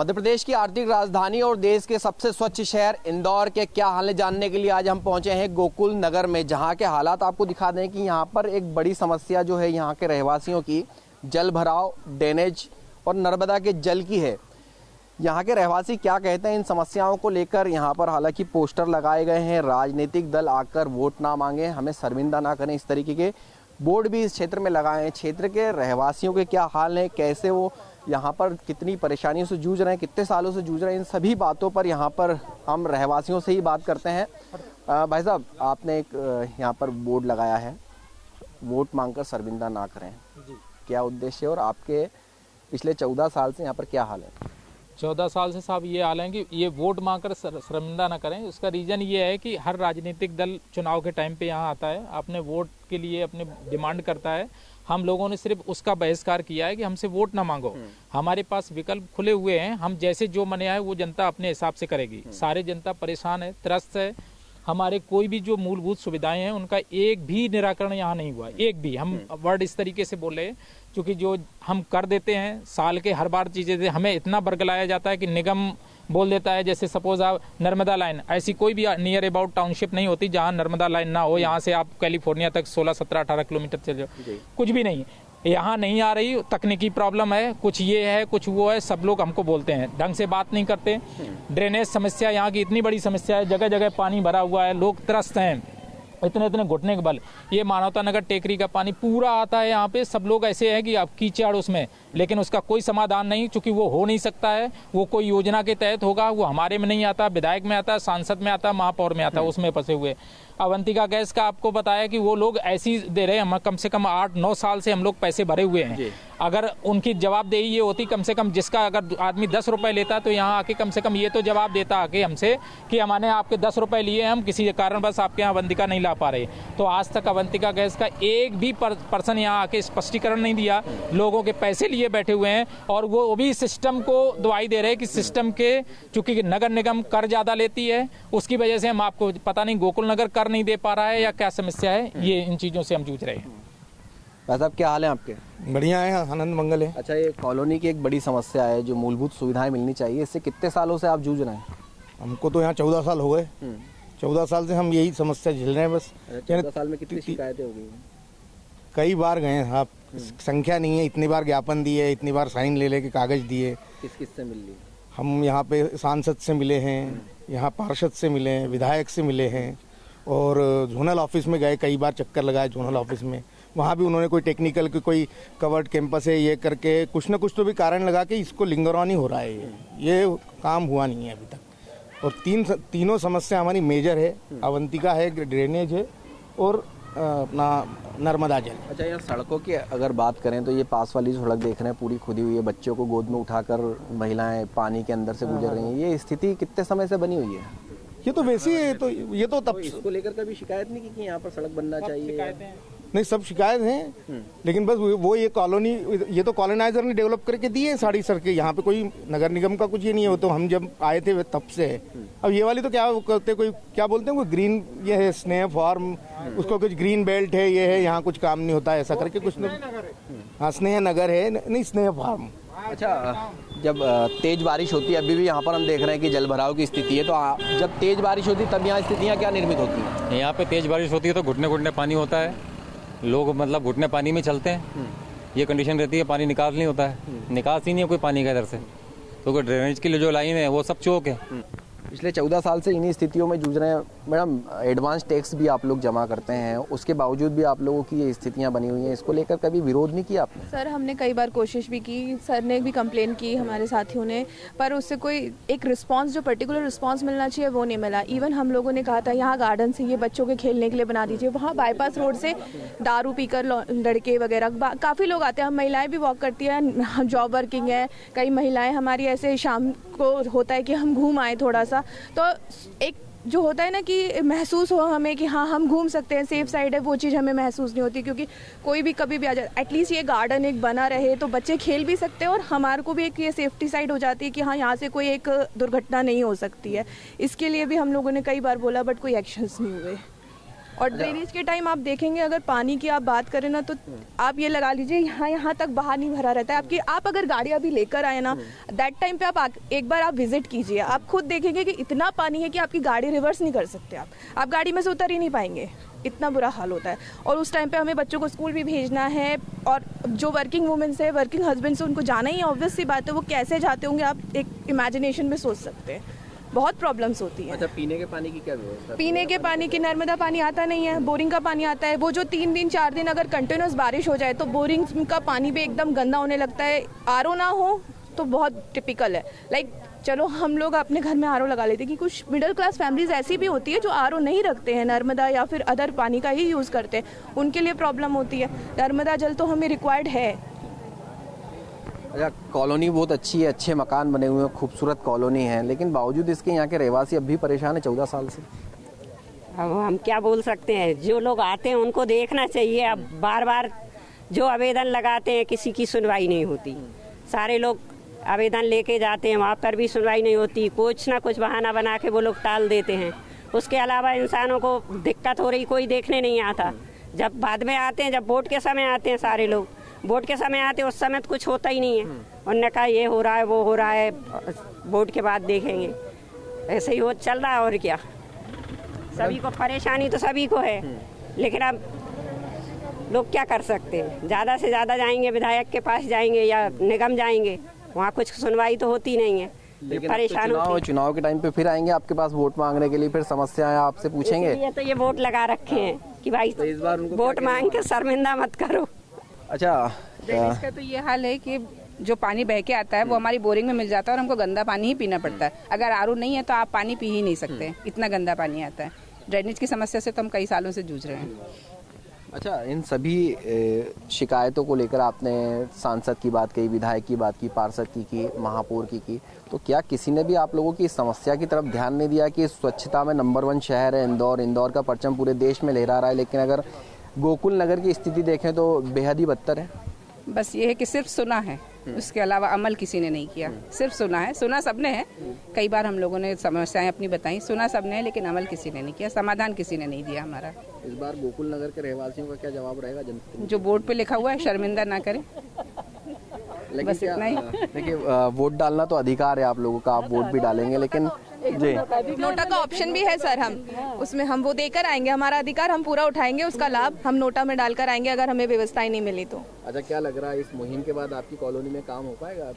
मध्य प्रदेश की आर्थिक राजधानी और देश के सबसे स्वच्छ शहर इंदौर के क्या हाल है जानने के लिए आज हम पहुंचे हैं गोकुल नगर में, जहां के हालात आपको दिखा दें कि यहां पर एक बड़ी समस्या जो है यहां के रहवासियों की जल भराव, ड्रेनेज और नर्मदा के जल की है। यहाँ के रहवासी क्या कहते हैं इन समस्याओं को लेकर, यहाँ पर हालांकि पोस्टर लगाए गए हैं, राजनीतिक दल आकर वोट ना मांगे, हमें शर्मिंदा ना करें, इस तरीके के बोर्ड भी इस क्षेत्र में लगाए हैं। क्षेत्र के रहवासियों के क्या हाल हैं, कैसे वो यहाँ पर कितनी परेशानियों से जूझ रहे हैं, कितने सालों से जूझ रहे हैं, इन सभी बातों पर यहाँ पर हम रहवासियों से ही बात करते हैं। भाई साहब, आपने एक यहाँ पर बोर्ड लगाया है, वोट मांगकर शर्मिंदा ना करें, क्या उद्देश्य है और आपके पिछले 14 साल से यहाँ पर क्या हाल है? 14 साल से साहब ये हाल है कि ये वोट मांगकर शर्मिंदा ना करें। उसका रीज़न ये है कि हर राजनीतिक दल चुनाव के टाइम पे यहाँ आता है, अपने वोट के लिए अपने डिमांड करता है। हम लोगों ने सिर्फ उसका बहिष्कार किया है कि हमसे वोट ना मांगो। हमारे पास विकल्प खुले हुए हैं, हम जैसे जो मने आए वो जनता अपने हिसाब से करेगी। सारे जनता परेशान है, त्रस्त है। हमारे कोई भी जो मूलभूत सुविधाएं हैं उनका एक भी निराकरण यहाँ नहीं हुआ, एक भी। हम वर्ड इस तरीके से बोले क्योंकि जो हम कर देते हैं साल के हर बार चीजें, हमें इतना बरगलाया जाता है कि निगम बोल देता है, जैसे सपोज आप नर्मदा लाइन, ऐसी कोई भी नियर अबाउट टाउनशिप नहीं होती जहां नर्मदा लाइन ना हो। यहाँ से आप कैलिफोर्निया तक 16, 17, 18 किलोमीटर चले जाओ, कुछ भी नहीं, यहाँ नहीं आ रही। तकनीकी प्रॉब्लम है, कुछ ये है, कुछ वो है, सब लोग हमको बोलते हैं, ढंग से बात नहीं करते। ड्रेनेज समस्या यहाँ की इतनी बड़ी समस्या है, जगह जगह पानी भरा हुआ है, लोग त्रस्त हैं, इतने घुटने के बल। ये मानवता नगर टेकरी का पानी पूरा आता है यहाँ पे, सब लोग ऐसे हैं कि आप कीचड़ उसमें, लेकिन उसका कोई समाधान नहीं, क्योंकि वो हो नहीं सकता है। वो कोई योजना के तहत होगा, वो हमारे में नहीं आता, विधायक में आता, सांसद में आता, महापौर में आता, उसमें फंसे हुए। अवंतिका गैस का आपको बताया कि वो लोग ऐसी दे रहे हैं, हम कम से कम 8-9 साल से हम लोग पैसे भरे हुए हैं। अगर उनकी जवाबदेही ये होती, कम से कम जिसका अगर आदमी 10 रुपए लेता तो यहाँ आके कम से कम ये तो जवाब देता आके हमसे कि हमने आपके 10 रुपए लिए, हम किसी कारण बस आपके यहाँ अवंतिका नहीं ला पा रहे। तो आज तक अवंतिका गैस का एक भी पर्सन यहाँ आके स्पष्टीकरण नहीं दिया। लोगों के पैसे लिए बैठे हुए हैं और वो भी सिस्टम को दुआई दे रहे हैं कि सिस्टम के, चूंकि नगर निगम कर ज्यादा लेती है, उसकी वजह से हम आपको पता नहीं गोकुल नगर कर नहीं दे पा रहा है या क्या समस्या है, ये इन चीजों से हम जूझ रहे हैं। भाई साहब, क्या हाल है आपके? बढ़िया है, आनंद मंगल है। अच्छा, ये कॉलोनी की एक बड़ी समस्या है जो मूलभूत सुविधाएं मिलनी चाहिए, इससे कितने सालों से आप जूझ रहे हैं? हमको तो यहाँ 14 साल हो गए। 14 साल से हम यही समस्या झेल रहे हैं बस। 14 साल में कितनी शिकायतें हो गई? कई बार गए हैं आप, संख्या नहीं है, इतनी बार ज्ञापन दिए, इतनी बार साइन ले के कागज दिए। किस से मिल ली? हम यहाँ पे सांसद से मिले हैं, यहाँ पार्षद से मिले हैं, विधायक से मिले हैं, और जोनल ऑफिस में गए, कई बार चक्कर लगाए जोनल ऑफिस में। वहाँ भी उन्होंने कोई टेक्निकल की कोई कवर्ड कैंपस है ये करके कुछ ना कुछ तो भी कारण लगा के इसको लिंगर ऑन ही हो रहा है, ये काम हुआ नहीं है अभी तक। और तीनों समस्या हमारी मेजर है, अवंतिका है, ड्रेनेज है और अपना नर्मदा जल। अच्छा, यहाँ सड़कों की अगर बात करें तो ये पास वाली सड़क देख रहे हैं पूरी खुदी हुई है, बच्चों को गोद में उठाकर महिलाएं पानी के अंदर से गुजर रही हैं। ये स्थिति कितने समय से बनी हुई है? ये तो वैसी है, तो ये तो तब इसको लेकर कभी शिकायत नहीं की कि यहाँ पर सड़क बनना चाहिए? नहीं, सब शिकायत हैं, लेकिन बस वो ये कॉलोनी, ये तो कॉलोनाइजर ने डेवलप करके दी है सारी सड़कें। यहाँ पे कोई नगर निगम का कुछ ये नहीं है, वो तो हम जब आए थे तब से है। अब ये वाली तो क्या करते, कोई क्या बोलते हैं, कोई ग्रीन, ये है स्नेह फार्म, उसको कुछ ग्रीन बेल्ट है, ये है, यहाँ कुछ काम नहीं होता है, ऐसा करके कुछ नहीं। हाँ, स्नेह नगर है, नहीं स्नेह फार्म। अच्छा, जब तेज बारिश होती है, अभी भी यहाँ पर हम देख रहे हैं कि जल भराव की स्थिति है, तो जब तेज बारिश होती है तब यहाँ स्थितियाँ क्या निर्मित होती हैं? यहाँ पे तेज बारिश होती है तो घुटने पानी होता है, लोग मतलब घुटने पानी में चलते हैं। ये कंडीशन रहती है, पानी निकास नहीं होता है, निकास ही नहीं है कोई पानी का इधर से, तो ड्रेनेज के लिए जो लाइन है वो सब चौक है। पिछले 14 साल से इन्हीं स्थितियों में जूझ रहे हैं। मैडम, एडवांस टैक्स भी आप लोग जमा करते हैं, उसके बावजूद भी आप लोगों की ये स्थितियां बनी हुई हैं, इसको लेकर कभी विरोध नहीं किया आपने? सर, हमने कई बार कोशिश भी की, सर ने भी कंप्लेन की, हमारे साथियों ने, पर उससे कोई एक रिस्पांस, जो पर्टिकुलर रिस्पांस मिलना चाहिए वो नहीं मिला। इवन हम लोगों ने कहा था यहाँ गार्डन से ये बच्चों के खेलने के लिए बना दीजिए, वहाँ बाईपास रोड से दारू पीकर लड़के वगैरह काफ़ी लोग आते हैं। हम महिलाएँ भी वॉक करती हैं, जॉब वर्किंग है, कई महिलाएँ हमारी ऐसे शाम को होता है कि हम घूम आए थोड़ा सा, तो एक जो होता है ना कि महसूस हो हमें कि हाँ हम घूम सकते हैं, सेफ साइड है, वो चीज़ हमें महसूस नहीं होती, क्योंकि कोई भी कभी भी आ जाए। एटलीस्ट ये गार्डन एक बना रहे तो बच्चे खेल भी सकते हैं और हमारे को भी एक ये सेफ्टी साइड हो जाती है कि हाँ यहाँ से कोई एक दुर्घटना नहीं हो सकती है। इसके लिए भी हम लोगों ने कई बार बोला, बट कोई एक्शंस नहीं हुए। और ड्रेनेज के टाइम आप देखेंगे, अगर पानी की आप बात करें ना, तो आप ये लगा लीजिए यहाँ तक बाहर नहीं भरा रहता है आपकी। आप अगर गाड़ी अभी लेकर आए ना, दैट टाइम पे आप एक बार आप विजिट कीजिए, आप खुद देखेंगे कि इतना पानी है कि आपकी गाड़ी रिवर्स नहीं कर सकते। आप गाड़ी में से उतर ही नहीं पाएंगे, इतना बुरा हाल होता है। और उस टाइम पे हमें बच्चों को स्कूल भी भेजना है, और जो वर्किंग वुमेन्स है, वर्किंग हस्बैंड्स, उनको जाना ही ऑब्वियस सी बात है। वो कैसे जाते होंगे आप एक इमेजिनेशन में सोच सकते हैं। बहुत प्रॉब्लम्स होती हैं। अच्छा, पीने के पानी की क्या व्यवस्था? पीने के पानी की नर्मदा पानी आता नहीं है, बोरिंग का पानी आता है। वो जो 3 दिन 4 दिन अगर कंटिन्यूस बारिश हो जाए तो बोरिंग का पानी भी एकदम गंदा होने लगता है। आरओ ना हो तो बहुत टिपिकल है। लाइक चलो हम लोग अपने घर में आरओ लगा लेते हैं, कि कुछ मिडिल क्लास फैमिलीज ऐसी भी होती है जो आरओ नहीं रखते हैं, नर्मदा या फिर अदर पानी का ही यूज़ करते हैं, उनके लिए प्रॉब्लम होती है। नर्मदा जल तो हमें रिक्वायर्ड है। अच्छा, कॉलोनी बहुत अच्छी है, अच्छे मकान बने हुए हैं, खूबसूरत कॉलोनी है, लेकिन बावजूद इसके यहाँ के रहवासी अब भी परेशान है 14 साल से। अब हम क्या बोल सकते हैं, जो लोग आते हैं उनको देखना चाहिए। अब बार बार जो आवेदन लगाते हैं किसी की सुनवाई नहीं होती। सारे लोग आवेदन लेके जाते हैं, वहाँ पर भी सुनवाई नहीं होती। कुछ ना कुछ बहाना बना के वो लोग टाल देते हैं। उसके अलावा इंसानों को दिक्कत हो रही कोई देखने नहीं आता। जब बाद में आते हैं, जब वोट के समय आते हैं, सारे लोग वोट के समय आते हैं, उस समय तो कुछ होता ही नहीं है। उन्होंने कहा ये हो रहा है, वो हो रहा है, वोट के बाद देखेंगे। ऐसे ही वो चल रहा है, और क्या। सभी को परेशानी तो सभी को है, लेकिन अब लोग क्या कर सकते हैं। ज़्यादा से ज़्यादा जाएंगे, विधायक के पास जाएंगे या निगम जाएंगे, वहाँ कुछ सुनवाई तो होती नहीं है। परेशान चुनाव के टाइम पे फिर आएंगे आपके पास वोट मांगने के लिए, फिर समस्याएं आपसे पूछेंगे। ये तो ये वोट लगा रखे हैं कि भाई तो इस बार उनको वोट मांग के शर्मिंदा मत करो। अच्छा, ड्रेनेज का तो ये हाल है कि जो पानी बह के आता है वो हमारी बोरिंग में मिल जाता है, और हमको गंदा पानी ही पीना पड़ता है। अगर आरओ नहीं है तो आप पानी पी ही नहीं सकते, इतना गंदा पानी आता है। ड्रेनेज की समस्या से तो हम कई सालों से जूझ रहे हैं। अच्छा, इन सभी शिकायतों को लेकर आपने सांसद की बात कही, विधायक की बात की, पार्षद की, महापौर की, तो क्या किसी ने भी आप लोगों की इस समस्या की तरफ ध्यान नहीं दिया कि स्वच्छता में नंबर 1 शहर है इंदौर का परचम पूरे देश में लहरा रहा है, लेकिन अगर गोकुल नगर की स्थिति देखें तो बेहद ही बदतर है? बस ये है कि सिर्फ सुना है, उसके अलावा अमल किसी ने नहीं किया। सिर्फ सुना है, सुना सबने है। कई बार हम लोगों ने समस्याएं अपनी बताई, सुना सबने है, लेकिन अमल किसी ने नहीं किया, समाधान किसी ने नहीं दिया हमारा। इस बार गोकुल नगर के रहवासियों का क्या जवाब रहेगा जनता? जो बोर्ड पे लिखा हुआ है शर्मिंदा ना करें, बस इतना ही। देखिए, वोट डालना तो अधिकार है आप लोगों का, आप वोट भी डालेंगे, लेकिन जी नोटा का ऑप्शन भी है सर, हम उसमें हम वो देकर आएंगे। हमारा अधिकार हम पूरा उठाएंगे, उसका लाभ हम नोटा में डालकर आएंगे अगर हमें व्यवस्थाएं नहीं मिली तो। अच्छा, क्या लग रहा है इस मुहिम के बाद आपकी कॉलोनी में काम हो पाएगा?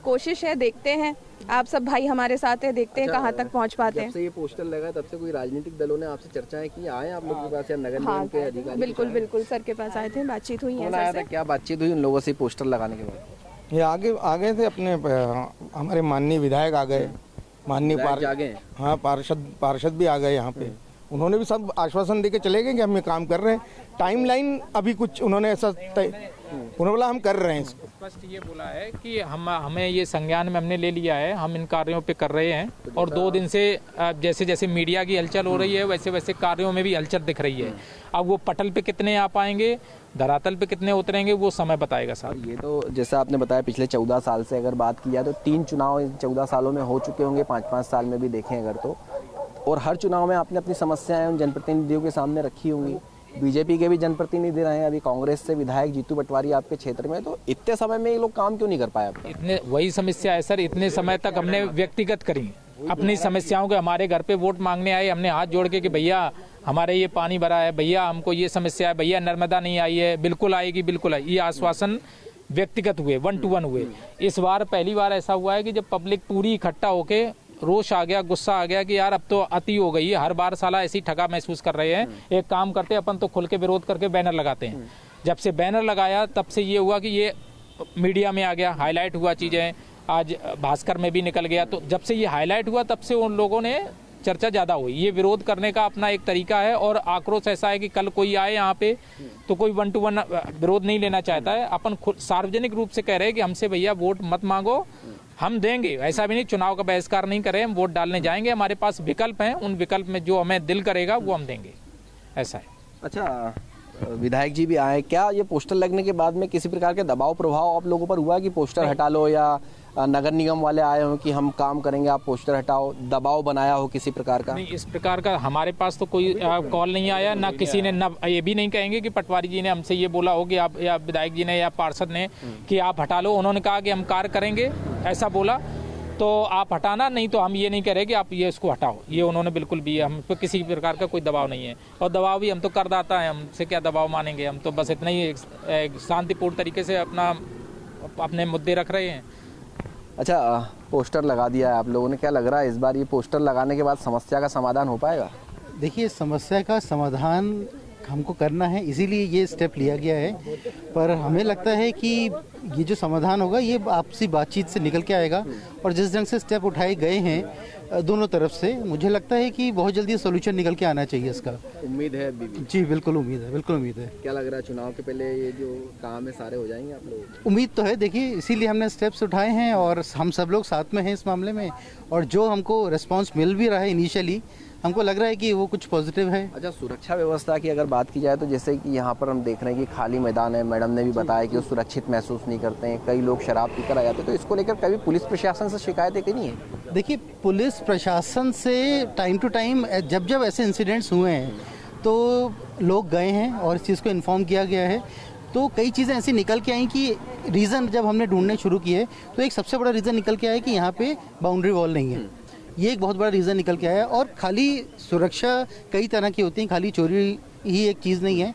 कोशिश है, देखते हैं। आप सब भाई हमारे साथ है, देखते हैं कहाँ तक पहुँच पाते हैं। जब से ये पोस्टर लगा तब से कोई राजनीतिक दलों ने आपसे चर्चाएं की? आए आप लोगों के पास या नगर निगम के अधिकारी? बिल्कुल सर के पास आए थे, बातचीत हुई है। क्या बातचीत हुई उन लोगों से पोस्टर लगाने के बाद? ये आगे थे अपने, हमारे माननीय विधायक आ गए, माननीय हाँ पार्षद भी आ गए यहाँ पे। उन्होंने भी सब आश्वासन देके चले गए कि हम ये काम कर रहे हैं। टाइमलाइन अभी कुछ उन्होंने ऐसा उन्होंने बोला हम कर रहे हैं। स्पष्ट ये बोला है कि हमें ये संज्ञान में हमने ले लिया है, हम इन कार्यों पे कर रहे हैं। और 2 दिन से जैसे जैसे मीडिया की हलचल हो रही है, वैसे वैसे कार्यों में भी हलचल दिख रही है। अब वो पटल पे कितने आ पाएंगे, धरातल पे कितने उतरेंगे, वो समय बताएगा साहब। ये तो जैसे आपने बताया पिछले 14 साल से अगर बात की जाए तो 3 चुनाव इन 14 सालों में हो चुके होंगे, 5-5 साल में भी देखें अगर तो। और हर चुनाव में आपने अपनी समस्याएं उन जनप्रतिनिधियों के सामने रखी होंगी। बीजेपी के भी जनप्रतिनिधि रहे हैं, अभी कांग्रेस से विधायक जीतू पटवारी आपके क्षेत्र में, तो इतने समय में ये लोग काम क्यों नहीं कर पाए? इतने वही समस्या है सर, इतने समय तक हमने व्यक्तिगत करी अपनी समस्याओं के। हमारे घर पे वोट मांगने आए, हमने हाथ जोड़ के कि भैया हमारे ये पानी भरा है, भैया हमको ये समस्या है, भैया नर्मदा नहीं आई है, बिल्कुल आएगी, बिल्कुल आएगी। ये आश्वासन व्यक्तिगत हुए, 1 to 1 हुए। इस बार पहली बार ऐसा हुआ है कि जब पब्लिक पूरी इकट्ठा होके रोष आ गया, गुस्सा आ गया कि यार अब तो अति हो गई है। हर बार साला ऐसी ठगा महसूस कर रहे हैं। एक काम करते अपन तो खुल के विरोध करके बैनर लगाते हैं। जब से बैनर लगाया तब से ये हुआ कि ये मीडिया में आ गया, हाईलाइट हुआ चीजें, आज भास्कर में भी निकल गया। तो जब से ये हाईलाइट हुआ तब से उन लोगों ने चर्चा ज्यादा हुई। ये विरोध करने का अपना एक तरीका है, और आक्रोश ऐसा है कि कल कोई आए यहाँ पे तो कोई 1 to 1 विरोध नहीं लेना चाहता है। अपन सार्वजनिक रूप से कह रहे हैं कि हमसे भैया वोट मत मांगो, हम देंगे। ऐसा भी नहीं चुनाव का बहिष्कार नहीं करें, हम वोट डालने जाएंगे, हमारे पास विकल्प हैं, उन विकल्प में जो हमें दिल करेगा वो हम देंगे, ऐसा है। अच्छा, विधायक जी भी आए, क्या ये पोस्टर लगने के बाद में किसी प्रकार के दबाव प्रभाव आप लोगों पर हुआ कि पोस्टर हटा लो, या नगर निगम वाले आए हो कि हम काम करेंगे आप पोस्टर हटाओ, दबाव बनाया हो किसी प्रकार का? नहीं, इस प्रकार का हमारे पास तो कोई कॉल नहीं आया, ना किसी ने, ना ये भी नहीं कहेंगे कि पटवारी जी ने हमसे ये बोला हो कि आप, या विधायक जी ने या पार्षद ने कि आप हटा लो। उन्होंने कहा कि हम कार्य करेंगे, ऐसा बोला तो आप हटाना, नहीं तो हम ये नहीं करें कि आप ये इसको हटाओ। ये उन्होंने बिल्कुल भी, हम पे किसी प्रकार का कोई दबाव नहीं है। और दबाव भी हम तो करदाता है, हमसे क्या दबाव मानेंगे, हम तो बस इतना ही एक शांतिपूर्ण तरीके से अपने मुद्दे रख रहे हैं। अच्छा, पोस्टर लगा दिया है आप लोगों ने, क्या लग रहा है इस बार ये पोस्टर लगाने के बाद समस्या का समाधान हो पाएगा? देखिए, समस्या का समाधान हमको करना है, इसीलिए ये स्टेप लिया गया है। पर हमें लगता है कि ये जो समाधान होगा ये आपसी बातचीत से निकल के आएगा, और जिस ढंग से स्टेप उठाए गए हैं दोनों तरफ से, मुझे लगता है कि बहुत जल्दी सोल्यूशन निकल के आना चाहिए इसका। उम्मीद है अभी भी? जी बिल्कुल उम्मीद है, बिल्कुल उम्मीद है। क्या लग रहा है चुनाव के पहले ये जो काम है सारे हो जाएंगे आप लोग? उम्मीद तो है, देखिए इसीलिए हमने स्टेप्स उठाए हैं और हम सब लोग साथ में हैं इस मामले में, और जो हमको रिस्पांस मिल भी रहा है इनिशियली, हमको लग रहा है कि वो कुछ पॉजिटिव है। अच्छा, सुरक्षा व्यवस्था की अगर बात की जाए तो जैसे कि यहाँ पर हम देख रहे हैं कि खाली मैदान है, मैडम ने भी बताया कि वो सुरक्षित महसूस नहीं करते हैं, कई लोग शराब पीकर आ जाते हैं, तो इसको लेकर कभी पुलिस प्रशासन से शिकायतें की नहीं है? देखिए, पुलिस प्रशासन से टाइम टू टाइम जब जब ऐसे इंसिडेंट्स हुए हैं तो लोग गए हैं और इस चीज़ को इन्फॉर्म किया गया है। तो कई चीज़ें ऐसी निकल के आई कि रीज़न जब हमने ढूंढने शुरू किए तो एक सबसे बड़ा रीज़न निकल के आया कि यहाँ पे बाउंड्री वॉल नहीं है। ये एक बहुत बड़ा रीज़न निकल के आया। और खाली सुरक्षा कई तरह की होती है, खाली चोरी ही एक चीज़ नहीं है।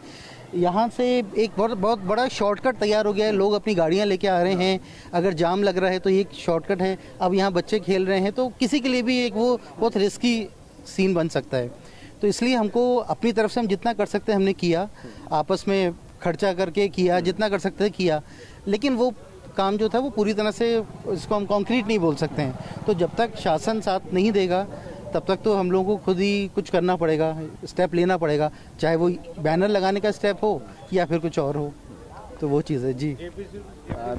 यहाँ से एक बहुत बड़ा शॉर्टकट तैयार हो गया है, लोग अपनी गाड़ियाँ लेके आ रहे हैं, अगर जाम लग रहा है तो ये एक शॉर्टकट है। अब यहाँ बच्चे खेल रहे हैं तो किसी के लिए भी एक वो बहुत रिस्की सीन बन सकता है। तो इसलिए हमको अपनी तरफ से हम जितना कर सकते हैं हमने किया, आपस में खर्चा करके किया, जितना कर सकते हैं किया, लेकिन वो काम जो था वो पूरी तरह से इसको हम कॉन्क्रीट नहीं बोल सकते हैं। तो जब तक शासन साथ नहीं देगा तब तक तो हम लोगों को खुद ही कुछ करना पड़ेगा, स्टेप लेना पड़ेगा, चाहे वो बैनर लगाने का स्टेप हो या फिर कुछ और हो। तो वो चीज़ है जी।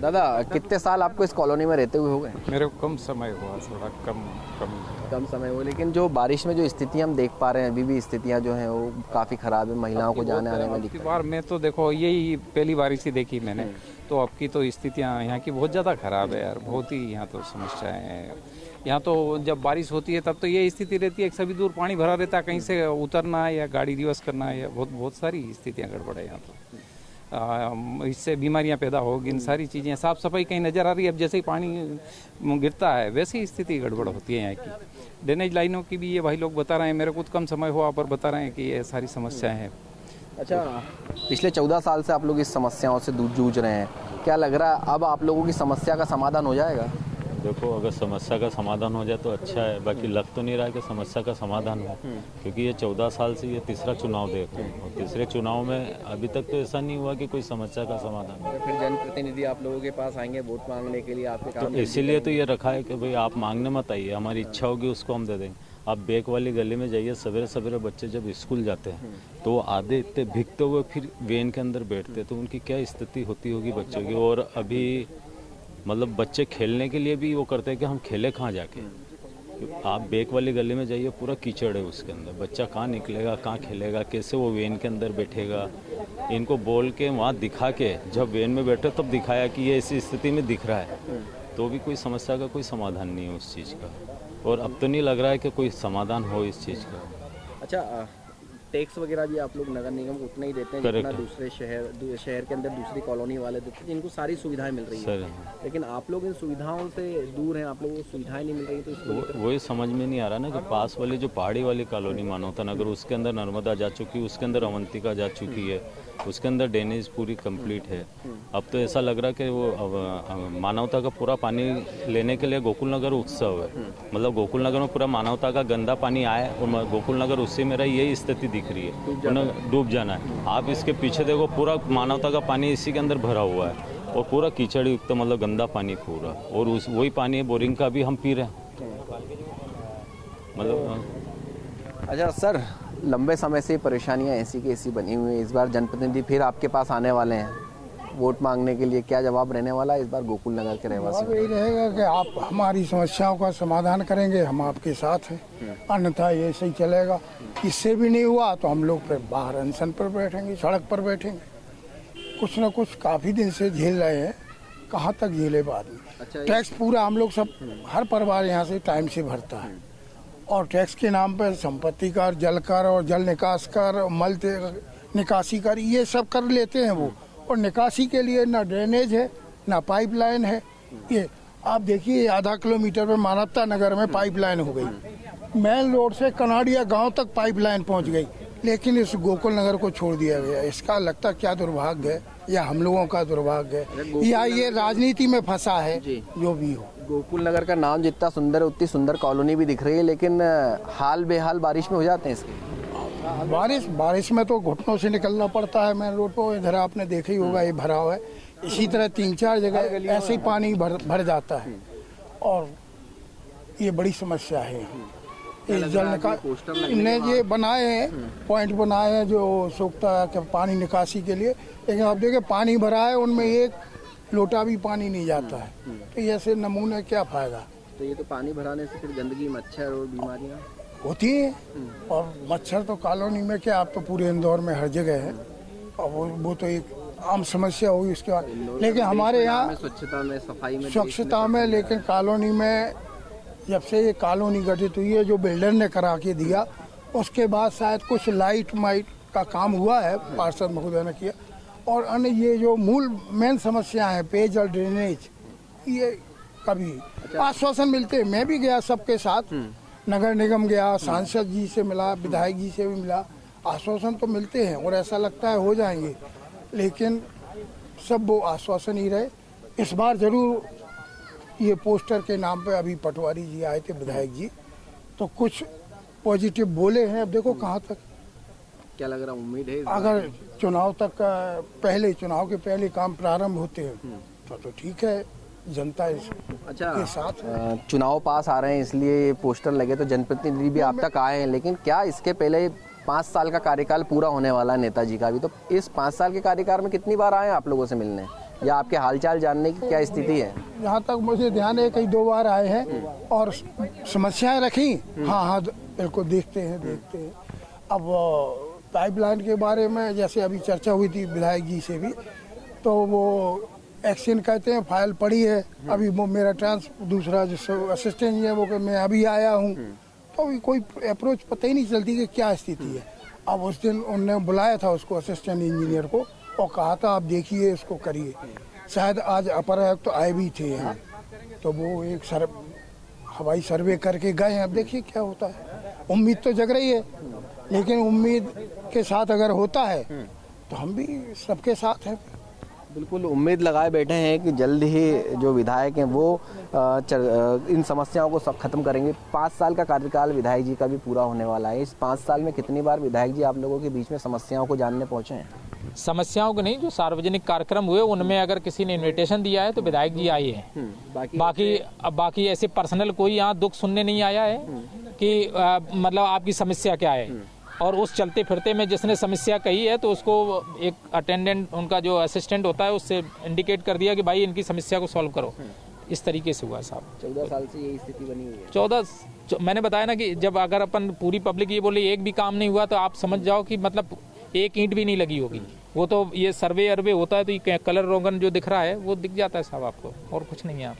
दादा, कितने साल आपको इस कॉलोनी में रहते हुए हो गए? मेरे को कम समय हुआ, थोड़ा कम समय हुआ, लेकिन जो बारिश में जो स्थितियाँ हम देख पा रहे हैं, अभी भी स्थितियाँ जो हैं वो काफ़ी ख़राब है, महिलाओं को जाने आने में दिक्कत। बार मैं तो देखो यही पहली बारिश ही देखी मैंने, तो अब की तो स्थितियाँ यहाँ की बहुत ज़्यादा ख़राब है यार, बहुत ही यहाँ तो समस्याएं हैं। यहाँ तो जब बारिश होती है तब तो ये स्थिति रहती है कि सभी दूर पानी भरा रहता है, कहीं से उतरना है या गाड़ी रिवर्स करना है, या बहुत सारी स्थितियाँ गड़बड़ है यहाँ तो। इससे बीमारियां पैदा होगी, इन सारी चीज़ें, साफ़ सफाई कहीं नज़र आ रही है। अब जैसे ही पानी गिरता है वैसे ही स्थिति गड़बड़ होती है यहाँ की। ड्रेनेज लाइनों की भी ये भाई लोग बता रहे हैं, मेरे को कम समय हुआ पर बता रहे हैं कि ये सारी समस्याएं हैं। अच्छा, पिछले 14 साल से आप लोग इस समस्याओं से जूझ रहे हैं, क्या लग रहा है अब आप लोगों की समस्या का समाधान हो जाएगा? देखो, अगर समस्या का समाधान हो जाए तो अच्छा है, बाकी लग तो नहीं रहा है कि समस्या का समाधान हो, क्योंकि ये 14 साल से ये तीसरा चुनाव देख रहे हैं और तीसरे चुनाव में अभी तक तो ऐसा नहीं हुआ कि कोई समस्या का समाधान हो। फिर जनप्रतिनिधि आप लोगों के पास आएंगे वोट मांगने के लिए, आपके काम तो इसीलिए तो ये रखा है कि भाई आप मांगने मत आइए, हमारी इच्छा होगी उसको हम दे देंगे। आप बेक वाली गली में जाइए, सवेरे सवेरे बच्चे जब स्कूल जाते हैं तो आधे इतने भीगते हुए फिर वेन के अंदर बैठते, तो उनकी क्या स्थिति होती होगी बच्चों की। और अभी मतलब बच्चे खेलने के लिए भी वो करते हैं कि हम खेले कहाँ जाके। आप बेक वाली गली में जाइए, पूरा कीचड़ है उसके अंदर, बच्चा कहाँ निकलेगा, कहाँ खेलेगा, कैसे वो वेन के अंदर बैठेगा। इनको बोल के वहाँ दिखा के, जब वेन में बैठे तब दिखाया कि ये ऐसी स्थिति में दिख रहा है, तो भी कोई समस्या का कोई समाधान नहीं है उस चीज़ का। और अब तो नहीं लग रहा है कि कोई समाधान हो इस चीज़ का। अच्छा, टैक्स वगैरह भी आप लोग नगर निगम को उतना ही देते हैं जितना दूसरे शहर के अंदर दूसरी कॉलोनी वाले देते हैं, जिनको सारी सुविधाएं मिल रही है, लेकिन आप लोग इन सुविधाओं से दूर हैं, आप लोगों को सुविधाएं नहीं मिल रही, तो इसको वही समझ में नहीं आ रहा ना कि पास वाली जो पहाड़ी वाली कॉलोनी मानवता नगर, उसके अंदर नर्मदा जा चुकी है, उसके अंदर अवंतिका जा चुकी है, उसके अंदर ड्रेनेज पूरी कंप्लीट है। अब तो ऐसा लग रहा है कि वो मानवता का पूरा पानी लेने के लिए गोकुल नगर उत्सव है, मतलब गोकुल नगर में पूरा मानवता का गंदा पानी आए और गोकुल नगर उससे मेरा यही स्थिति दिख रही है, उन्हें डूब जाना है। आप इसके पीछे देखो, पूरा मानवता का पानी इसी के अंदर भरा हुआ है और पूरा कीचड़ युक्त, मतलब गंदा पानी पूरा, और उस वही पानी बोरिंग का भी हम पी रहे हैं मतलब। अच्छा सर, लंबे समय से परेशानियां ऐसी की ऐसी बनी हुई है, इस बार जनप्रतिनिधि फिर आपके पास आने वाले हैं, वोट मांगने के लिए, क्या जवाब रहने वाला है इस बार गोकुल नगर के रहवासियों यही रहेगा कि आप हमारी समस्याओं का समाधान करेंगे, हम आपके साथ हैं, अन्यथा ये सही चलेगा। इससे भी नहीं हुआ तो हम लोग फिर बाहर अनशन पर बैठेंगे, सड़क पर बैठेंगे। कुछ न कुछ काफ़ी दिन से झेल रहे हैं, कहाँ तक झेले बाद में। अच्छा, टैक्स पूरा हम लोग सब, हर परिवार यहाँ से टाइम से भरता है, और टैक्स के नाम पर संपत्ति कर, जल कर और जल निकास कर, मल निकासी कर, ये सब कर लेते हैं वो। और निकासी के लिए ना ड्रेनेज है ना पाइपलाइन है। ये आप देखिए, आधा किलोमीटर में मानवता नगर में पाइपलाइन हो गई, मेन रोड से कनाडिया गांव तक पाइपलाइन पहुंच गई, लेकिन इस गोकुल नगर को छोड़ दिया गया। इसका लगता क्या दुर्भाग्य है, या हम लोगों का दुर्भाग्य है, या ये राजनीति में फंसा है, जो भी हो। गोकुल नगर का नाम जितना सुंदर है उतनी सुंदर कॉलोनी भी दिख रही है, लेकिन हाल बेहाल बारिश में हो जाते हैं इसके। बारिश में तो घुटनों से निकलना पड़ता है मेन रोड पर। इधर आपने देखा ही होगा, ये भरा हुआ है। इसी तरह 3-4 जगह ऐसे ही पानी भर जाता है, और ये बड़ी समस्या है। इस जल निकास इनने ये बनाए हैं, पॉइंट बनाए हैं जो सूखता के पानी निकासी के लिए, लेकिन आप देखिए पानी भरा है, उनमें एक लोटा भी पानी नहीं जाता है। तो ऐसे नमूने क्या फायदा। तो ये तो पानी भराने से फिर गंदगी, मच्छर और बीमारियां होती है। और मच्छर तो कॉलोनी में क्या, आप तो पूरे इंदौर में हर जगह है, और वो तो एक आम समस्या हुई उसके बाद। लेकिन हमारे यहाँ स्वच्छता में, लेकिन कॉलोनी में जब से ये कॉलोनी गठित हुई है, जो बिल्डर ने करा के दिया, उसके बाद शायद कुछ लाइट माइट का काम हुआ है, पार्षद महोदय ने किया। और अन्य ये जो मूल मेन समस्या है, पेयजल, ड्रेनेज, ये कभी आश्वासन मिलते हैं। मैं भी गया सबके साथ, नगर निगम गया, सांसद जी से मिला, विधायक जी से भी मिला, आश्वासन तो मिलते हैं और ऐसा लगता है हो जाएंगे, लेकिन सब वो आश्वासन ही रहे। इस बार जरूर ये पोस्टर के नाम पे अभी पटवारी जी आए थे, विधायक जी, तो कुछ पॉजिटिव बोले हैं। अब देखो कहाँ तक, क्या लग रहा, उम्मीद है अगर चुनाव तक चुनाव के पहले काम प्रारंभ होते हैं तो ठीक है, जनता के साथ है। चुनाव पास आ रहे हैं इसलिए पोस्टर लगे, तो जनप्रतिनिधि भी आप तक आए हैं, लेकिन क्या इसके पहले 5 साल का कार्यकाल पूरा होने वाला है नेताजी का भी, तो इस 5 साल के कार्यकाल में कितनी बार आए आप लोगों से मिलने, या आपके हालचाल जानने की क्या स्थिति है? यहाँ तक मुझे ध्यान है, कई 2 बार आए हैं और समस्याएं रखी। हाँ, बिल्कुल देखते हैं। अब पाइपलाइन के बारे में जैसे अभी चर्चा हुई थी विधायक जी से भी, तो वो एक्शन कहते हैं, फाइल पड़ी है। अभी वो मेरा दूसरा जो असिस्टेंट है वो मैं अभी आया हूँ, तो अभी कोई अप्रोच पता ही नहीं चलती कि क्या स्थिति है। अब उस दिन उन्होंने बुलाया था उसको, असिस्टेंट इंजीनियर को, और कहा था आप देखिए, इसको करिए। शायद आज अपर आयुक्त तो आए भी थे यहाँ, तो वो एक हवाई सर्वे करके गए हैं। अब देखिए क्या होता है। उम्मीद तो जग रही है, लेकिन उम्मीद के साथ अगर होता है तो हम भी सबके साथ हैं। बिल्कुल उम्मीद लगाए बैठे हैं कि जल्द ही जो विधायक हैं वो इन समस्याओं को सब खत्म करेंगे। 5 साल का कार्यकाल विधायक जी का भी पूरा होने वाला है। इस 5 साल में कितनी बार विधायक जी आप लोगों के बीच में समस्याओं को जानने पहुंचे हैं? समस्याओं को नहीं, जो सार्वजनिक कार्यक्रम हुए उनमें अगर किसी ने इन्विटेशन दिया है तो विधायक जी आए हैं। बाकी ऐसे पर्सनल कोई यहाँ दुख सुनने नहीं आया है कि मतलब आपकी समस्या क्या है। और उस चलते फिरते में जिसने समस्या कही है तो उसको एक अटेंडेंट, उनका जो असिस्टेंट होता है, उससे इंडिकेट कर दिया कि भाई इनकी समस्या को सॉल्व करो। इस तरीके से हुआ साहब। 14 साल से यही स्थिति बनी हुई है। 14 मैंने बताया ना कि जब अगर अपन पूरी पब्लिक ये बोले एक भी काम नहीं हुआ, तो आप समझ जाओ कि मतलब एक ईंट भी नहीं लगी होगी। वो तो ये सर्वे होता है तो ये कलर रोगन जो दिख रहा है वो दिख जाता है साहब आपको, और कुछ नहीं है। आप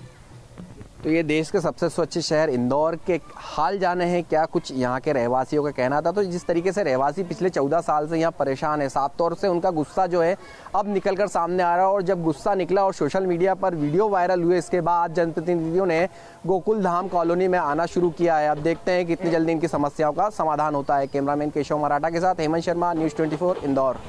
तो ये देश के सबसे स्वच्छ शहर इंदौर के हाल जाने हैं, क्या कुछ यहाँ के रहवासियों का कहना था। तो जिस तरीके से रहवासी पिछले 14 साल से यहाँ परेशान है, साफ तौर से उनका गुस्सा जो है अब निकलकर सामने आ रहा है। और जब गुस्सा निकला और सोशल मीडिया पर वीडियो वायरल हुए, इसके बाद जनप्रतिनिधियों ने गोकुल धाम कॉलोनी में आना शुरू किया है। अब देखते हैं कितनी जल्दी इनकी समस्याओं का समाधान होता है। कैमरामैन केशव मराठा के साथ हेमंत शर्मा, न्यूज़ 24 इंदौर।